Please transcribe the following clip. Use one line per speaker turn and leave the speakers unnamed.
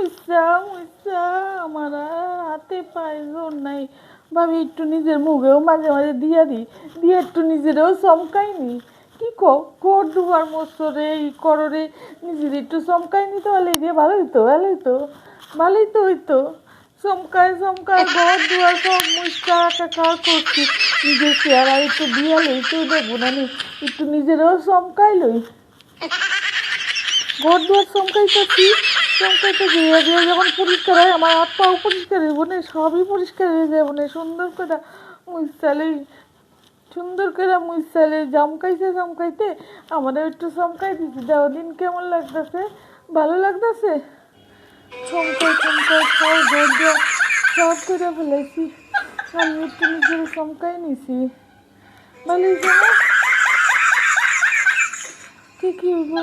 মুইসা মুইসা আমার আর হাতে পায়ে জোর নাই। ভাবি একটু নিজের মুখেও মাঝে মাঝে দিয়ে একটু নিজেরও চমকাইনি। কি ঘর দুয়ার মোচরে ই কররে নিজের একটু চমকাইনি তাহলে যে ভালোই তো হইতো। চমকায় ঘর দুয়ার সব মুইসা একাকার করছি। নিজের চেহারা একটু দিয়া লইতেও দেখবো না নি, একটু নিজেরও চমকাই লই। ঘর দুয়ার চমকাইতেছি এগুলো যখন পরিষ্কার হয় আমার হাত পাও পরিষ্কার হইব না, সবই পরিষ্কার হয়ে যাবো না। সুন্দর করে মুইসালে চমকাইতে আমাদের একটু চমকাই দিছি। দেও দিন কেমন লাগতেছে, ভালো লাগতেছে। চমকাই সব ঘর দুয়ার সব করে ফেলেছি। আমি একটু নিজের চমকাই নিছি, ভালোই না? ঠিকই হইব।